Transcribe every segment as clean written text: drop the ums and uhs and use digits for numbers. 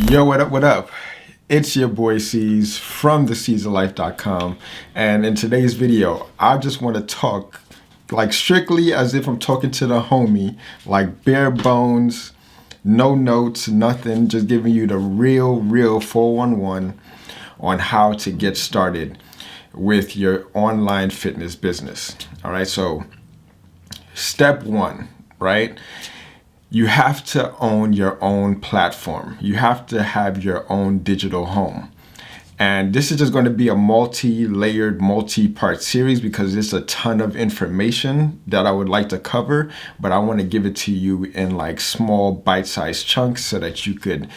Yo, what up, what up? It's your boy C's from theseasonlife.com, and in today's video, I just want to talk like strictly as if I'm talking to the homie, like bare bones, no notes, nothing, just giving you the real 411 on how to get started with your online fitness business. All right, so step one, right? You have to own your own platform. You have to have your own digital home. And this is just going to be a multi-layered, multi-part series because there's a ton of information that I would like to cover, but I want to give it to you in like small bite-sized chunks so that you could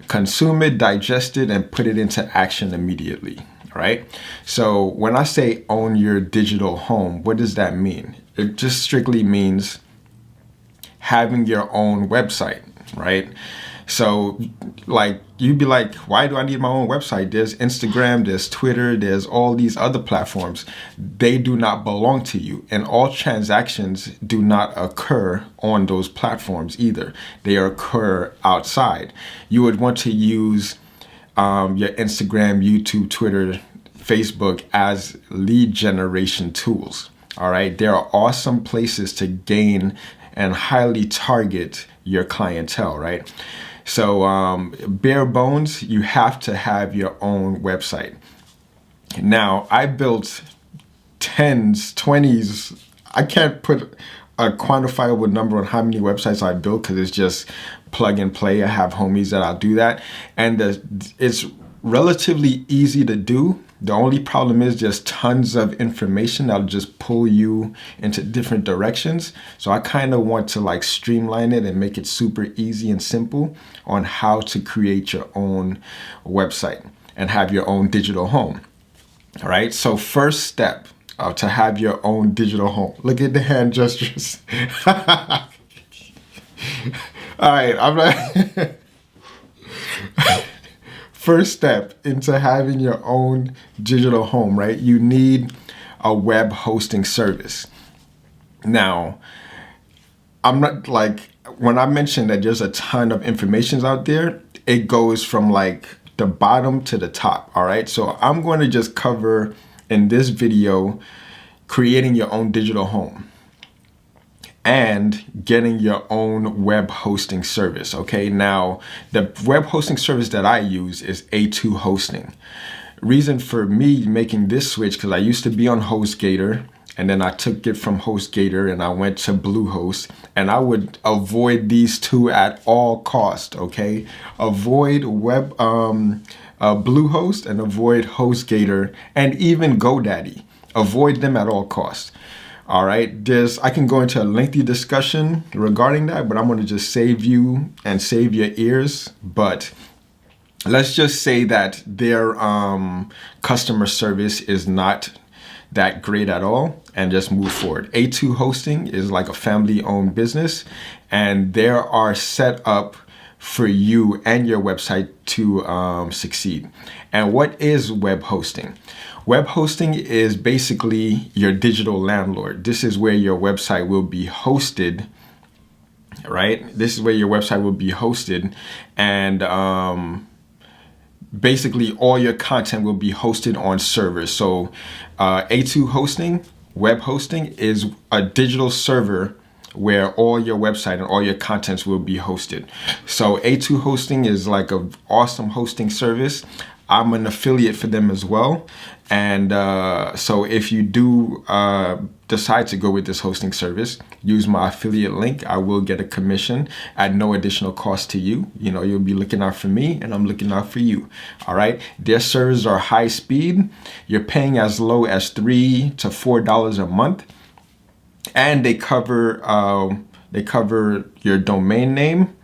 consume it, digest it, and put it into action immediately. All right. So when I say own your digital home, what does that mean? It just strictly means having your own website, right? So like you'd be like, why do I need my own website? There's Instagram, there's Twitter, there's all these other platforms. They do not belong to you, and all transactions do not occur on those platforms either. They occur outside. You would want to use your Instagram, YouTube, Twitter, Facebook as lead generation tools. All right, there are awesome places to gain and highly target your clientele, right? So bare bones, you have to have your own website. Now, I built 10s, 20s. I can't put a quantifiable number on how many websites I built because it's just plug and play. I have homies that I'll do that. And it's relatively easy to do. The only problem is just tons of information that'll just pull you into different directions. So I kind of want to like streamline it and make it super easy and simple on how to create your own website and have your own digital home. All right. So first step to have your own digital home. Look at the hand gestures. All right. I'm like... First step into having your own digital home, right? You need a web hosting service. Now, I'm not like, when I mentioned that there's a ton of information out there, it goes from like the bottom to the top, all right? So I'm going to just cover in this video, creating your own digital home and getting your own web hosting service. Okay, now the web hosting service that I use is A2 Hosting. Reason for me making this switch, because I used to be on HostGator and then I took it from HostGator and I went to Bluehost, and I would avoid these two at all cost. Okay, avoid Bluehost and avoid HostGator and even GoDaddy. Avoid them at all costs. All right, I can go into a lengthy discussion regarding that, but I'm going to just save you and save your ears. But let's just say that their customer service is not that great at all, and just move forward. A2 Hosting is like a family-owned business, and they are set up for you and your website to succeed. And what is web hosting? Web hosting is basically your digital landlord. This is where your website will be hosted, right? This is where your website will be hosted, and basically all your content will be hosted on servers. So A2 Hosting, web hosting, is a digital server where all your website and all your contents will be hosted. So A2 Hosting is like an awesome hosting service. I'm an affiliate for them as well. And so if you do decide to go with this hosting service, use my affiliate link. I will get a commission at no additional cost to you. You know, you'll be looking out for me and I'm looking out for you. All right. Their servers are high speed. You're paying as low as $3 to $4 a month. And they cover your domain name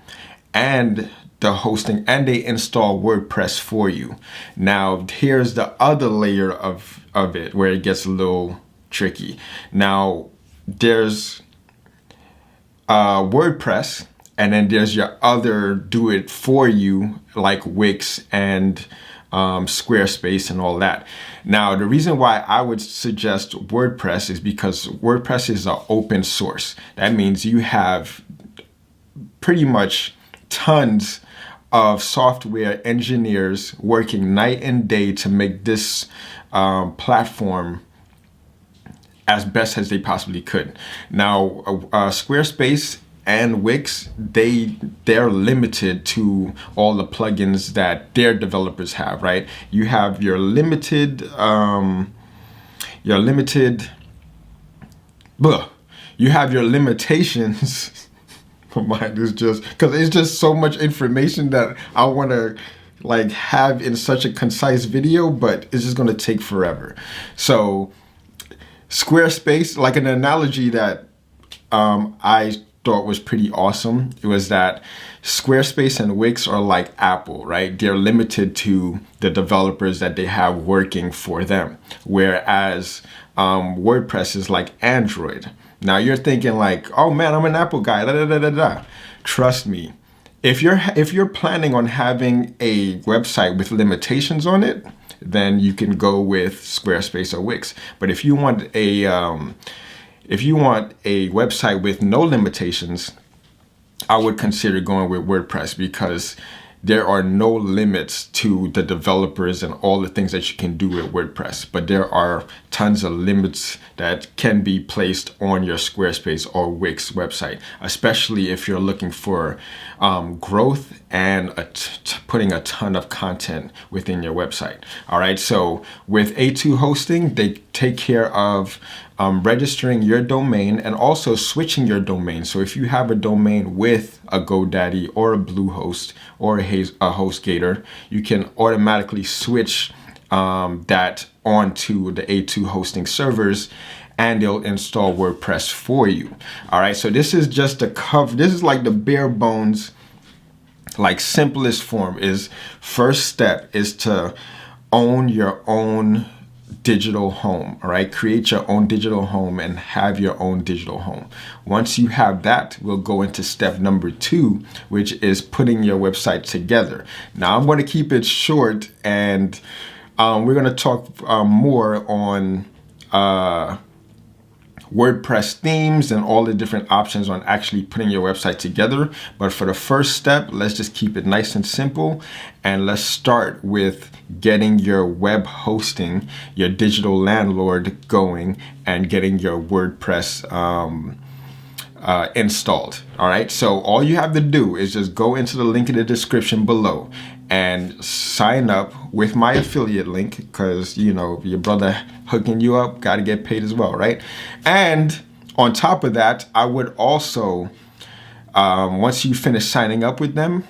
and the hosting, and they install WordPress for you. Now, here's the other layer of it where it gets a little tricky. Now, there's WordPress, and then there's your other do it for you like Wix and Squarespace and all that. Now, the reason why I would suggest WordPress is because WordPress is an open source. That means you have pretty much tons of software engineers working night and day to make this platform as best as they possibly could. Now, Squarespace and Wix, they're limited to all the plugins that their developers have, right? You have your limited, you have your limitations. My mind is just, because it's just so much information that I want to like have in such a concise video, but it's just going to take forever. So Squarespace, like an analogy that I thought was pretty awesome, it was that Squarespace and Wix are like Apple, right? They're limited to the developers that they have working for them, whereas WordPress is like Android. Now you're thinking like, oh man, I'm an Apple guy, da da da da da. Trust me, if you're planning on having a website with limitations on it, then you can go with Squarespace or Wix. But if you want a website with no limitations, I would consider going with WordPress, because there are no limits to the developers and all the things that you can do with WordPress, but there are tons of limits that can be placed on your Squarespace or Wix website, especially if you're looking for growth and putting a ton of content within your website. All right, so with A2 hosting, they take care of registering your domain and also switching your domain. So if you have a domain with a GoDaddy or a Bluehost or a HostGator, you can automatically switch that onto the A2 hosting servers, and they'll install WordPress for you. All right, so this is just a cover. This is like the bare bones, like simplest form. Is first step is to own your own digital home. All right, create your own digital home and have your own digital home. Once you have that, we'll go into step number 2, which is putting your website together. Now I'm going to keep it short, and we're going to talk more on WordPress themes and all the different options on actually putting your website together. But for the first step, let's just keep it nice and simple, and let's start with getting your web hosting, your digital landlord going, and getting your WordPress installed. All right, so all you have to do is just go into the link in the description below and sign up with my affiliate link, because you know your brother hooking you up, got to get paid as well, right? And on top of that, I would also, once you finish signing up with them,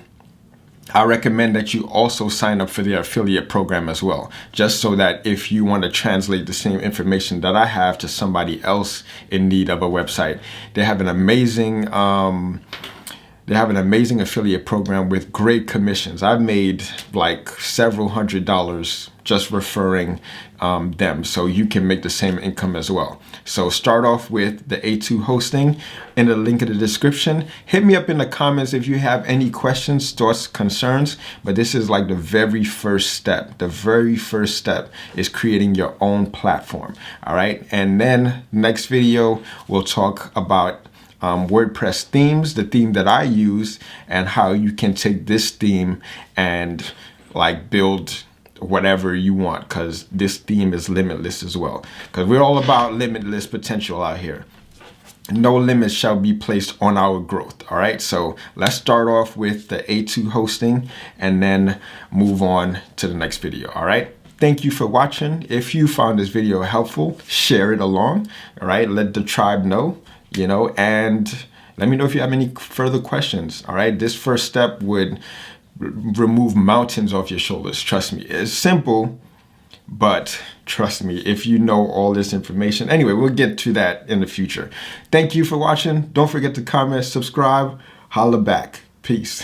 I recommend that you also sign up for their affiliate program as well, just so that if you want to translate the same information that I have to somebody else in need of a website, they have an amazing affiliate program with great commissions. I've made like several $100s just referring them, so you can make the same income as well. So start off with the A2 hosting in the link in the description. Hit me up in the comments if you have any questions, thoughts, concerns, but this is like the very first step. The very first step is creating your own platform. All right, and then next video we'll talk about WordPress themes, the theme that I use, and how you can take this theme and like build whatever you want, because this theme is limitless as well, because we're all about limitless potential out here. No limits shall be placed on our growth. All right, so let's start off with the A2 hosting and then move on to the next video. All right, thank you for watching. If you found this video helpful, share it along. All right, let the tribe know, you know, and let me know if you have any further questions. All right, this first step would remove mountains off your shoulders. Trust me, it's simple, but trust me, if you know all this information. Anyway, we'll get to that in the future. Thank you for watching. Don't forget to comment, subscribe, holla back. Peace.